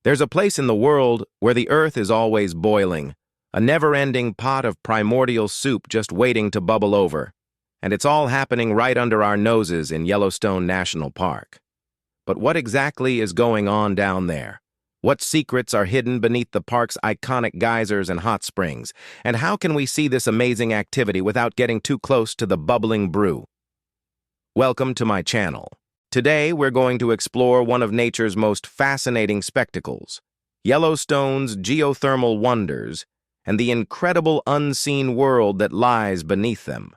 There's a place in the world where the earth is always boiling, a never-ending pot of primordial soup just waiting to bubble over. And it's all happening right under our noses in Yellowstone National Park. But what exactly is going on down there? What secrets are hidden beneath the park's iconic geysers and hot springs? And how can we see this amazing activity without getting too close to the bubbling brew? Welcome to my channel. Today, we're going to explore one of nature's most fascinating spectacles, Yellowstone's geothermal wonders, and the incredible unseen world that lies beneath them.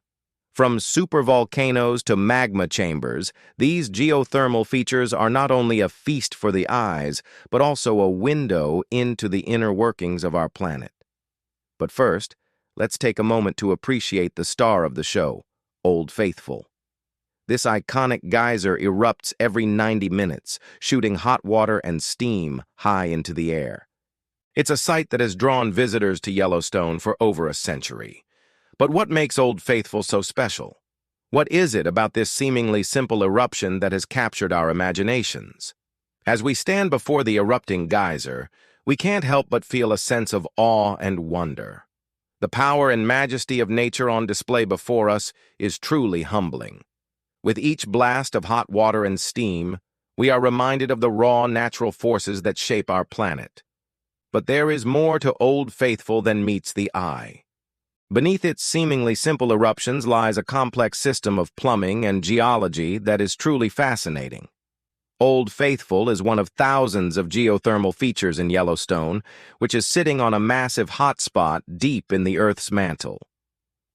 From supervolcanoes to magma chambers, these geothermal features are not only a feast for the eyes, but also a window into the inner workings of our planet. But first, let's take a moment to appreciate the star of the show, Old Faithful. This iconic geyser erupts every 90 minutes, shooting hot water and steam high into the air. It's a sight that has drawn visitors to Yellowstone for over a century. But what makes Old Faithful so special? What is it about this seemingly simple eruption that has captured our imaginations? As we stand before the erupting geyser, we can't help but feel a sense of awe and wonder. The power and majesty of nature on display before us is truly humbling. With each blast of hot water and steam, we are reminded of the raw natural forces that shape our planet. But there is more to Old Faithful than meets the eye. Beneath its seemingly simple eruptions lies a complex system of plumbing and geology that is truly fascinating. Old Faithful is one of thousands of geothermal features in Yellowstone, which is sitting on a massive hotspot deep in the Earth's mantle.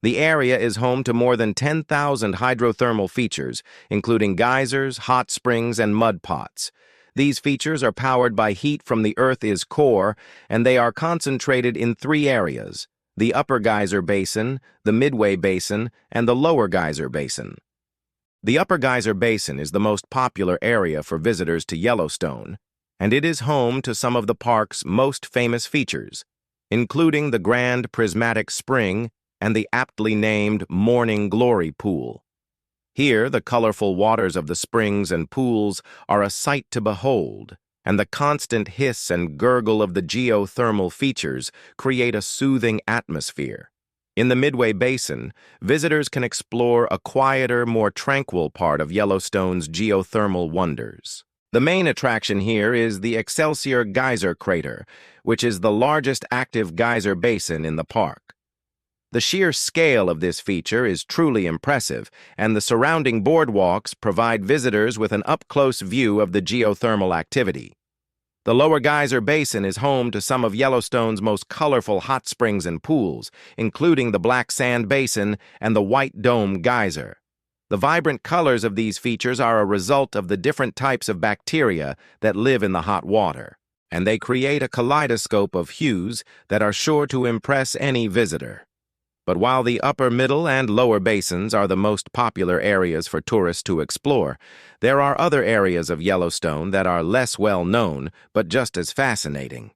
The area is home to more than 10,000 hydrothermal features, including geysers, hot springs, and mud pots. These features are powered by heat from the Earth's core, and they are concentrated in three areas: the Upper Geyser Basin, the Midway Basin, and the Lower Geyser Basin. The Upper Geyser Basin is the most popular area for visitors to Yellowstone, and it is home to some of the park's most famous features, including the Grand Prismatic Spring and the aptly named Morning Glory Pool. Here, the colorful waters of the springs and pools are a sight to behold, and the constant hiss and gurgle of the geothermal features create a soothing atmosphere. In the Midway Basin, visitors can explore a quieter, more tranquil part of Yellowstone's geothermal wonders. The main attraction here is the Excelsior Geyser Crater, which is the largest active geyser basin in the park. The sheer scale of this feature is truly impressive, and the surrounding boardwalks provide visitors with an up-close view of the geothermal activity. The Lower Geyser Basin is home to some of Yellowstone's most colorful hot springs and pools, including the Black Sand Basin and the White Dome Geyser. The vibrant colors of these features are a result of the different types of bacteria that live in the hot water, and they create a kaleidoscope of hues that are sure to impress any visitor. But while the upper, middle, and lower basins are the most popular areas for tourists to explore, there are other areas of Yellowstone that are less well known, but just as fascinating.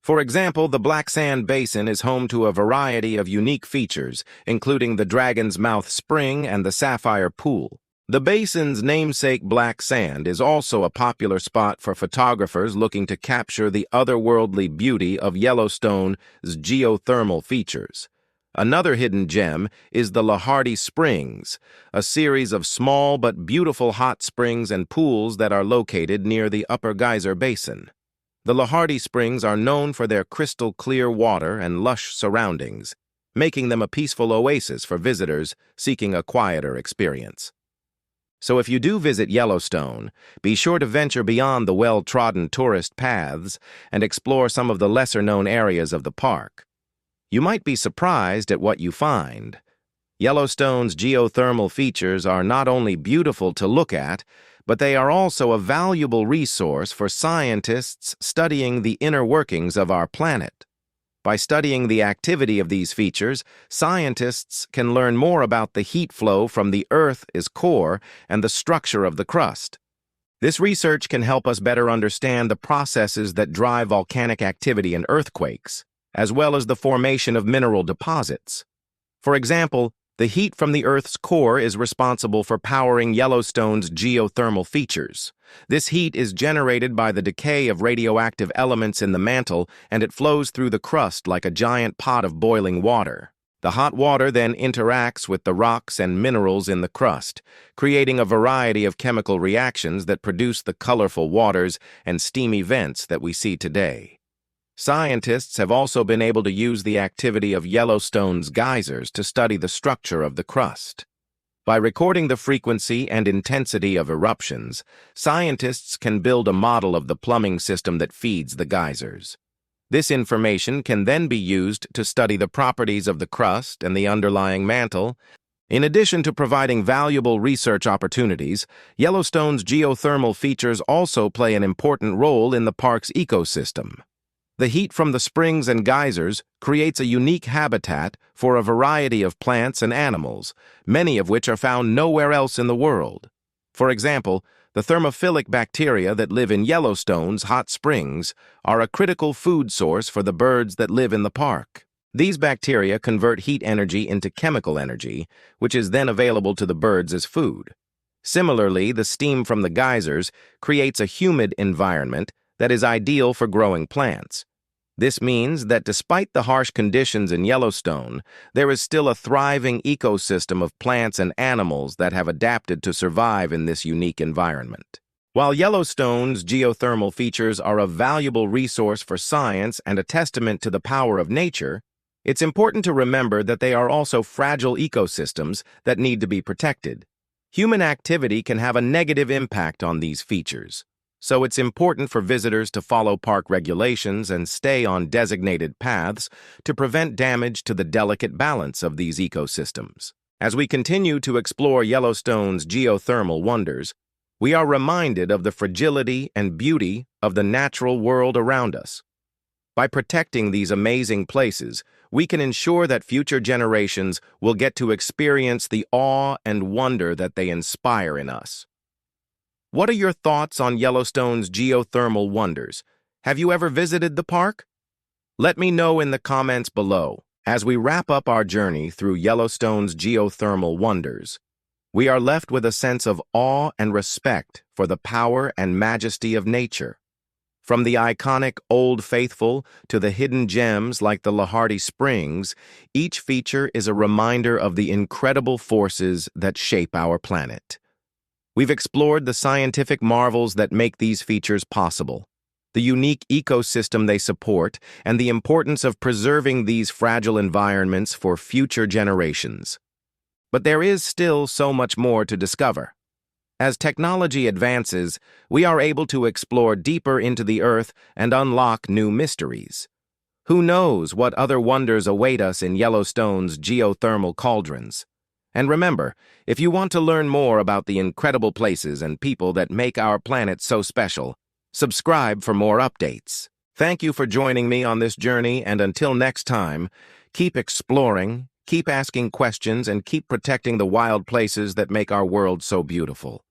For example, the Black Sand Basin is home to a variety of unique features, including the Dragon's Mouth Spring and the Sapphire Pool. The basin's namesake black sand is also a popular spot for photographers looking to capture the otherworldly beauty of Yellowstone's geothermal features. Another hidden gem is the Lahari Springs, a series of small but beautiful hot springs and pools that are located near the Upper Geyser Basin. The Lahari Springs are known for their crystal-clear water and lush surroundings, making them a peaceful oasis for visitors seeking a quieter experience. So if you do visit Yellowstone, be sure to venture beyond the well-trodden tourist paths and explore some of the lesser-known areas of the park. You might be surprised at what you find. Yellowstone's geothermal features are not only beautiful to look at, but they are also a valuable resource for scientists studying the inner workings of our planet. By studying the activity of these features, scientists can learn more about the heat flow from the Earth's core and the structure of the crust. This research can help us better understand the processes that drive volcanic activity and earthquakes, as well as the formation of mineral deposits. For example, The heat from the Earth's core is responsible for powering Yellowstone's geothermal features. This heat is generated by the decay of radioactive elements in the mantle, and it flows through the crust like a giant pot of boiling water. The hot water then interacts with the rocks and minerals in the crust, creating a variety of chemical reactions that produce the colorful waters and steamy vents that we see today. Scientists have also been able to use the activity of Yellowstone's geysers to study the structure of the crust. By recording the frequency and intensity of eruptions, scientists can build a model of the plumbing system that feeds the geysers. This information can then be used to study the properties of the crust and the underlying mantle. In addition to providing valuable research opportunities, Yellowstone's geothermal features also play an important role in the park's ecosystem. The heat from the springs and geysers creates a unique habitat for a variety of plants and animals, many of which are found nowhere else in the world. For example, the thermophilic bacteria that live in Yellowstone's hot springs are a critical food source for the birds that live in the park. These bacteria convert heat energy into chemical energy, which is then available to the birds as food. Similarly, the steam from the geysers creates a humid environment that is ideal for growing plants. This means that despite the harsh conditions in Yellowstone, there is still a thriving ecosystem of plants and animals that have adapted to survive in this unique environment. While Yellowstone's geothermal features are a valuable resource for science and a testament to the power of nature, it's important to remember that they are also fragile ecosystems that need to be protected. Human activity can have a negative impact on these features, so it's important for visitors to follow park regulations and stay on designated paths to prevent damage to the delicate balance of these ecosystems. As we continue to explore Yellowstone's geothermal wonders, we are reminded of the fragility and beauty of the natural world around us. By protecting these amazing places, we can ensure that future generations will get to experience the awe and wonder that they inspire in us. What are your thoughts on Yellowstone's geothermal wonders? Have you ever visited the park? Let me know in the comments below. As we wrap up our journey through Yellowstone's geothermal wonders, we are left with a sense of awe and respect for the power and majesty of nature. From the iconic Old Faithful to the hidden gems like the Lower Springs, each feature is a reminder of the incredible forces that shape our planet. We've explored the scientific marvels that make these features possible, the unique ecosystem they support, and the importance of preserving these fragile environments for future generations. But there is still so much more to discover. As technology advances, we are able to explore deeper into the Earth and unlock new mysteries. Who knows what other wonders await us in Yellowstone's geothermal cauldrons? And remember, if you want to learn more about the incredible places and people that make our planet so special, subscribe for more updates. Thank you for joining me on this journey, and until next time, keep exploring, keep asking questions, and keep protecting the wild places that make our world so beautiful.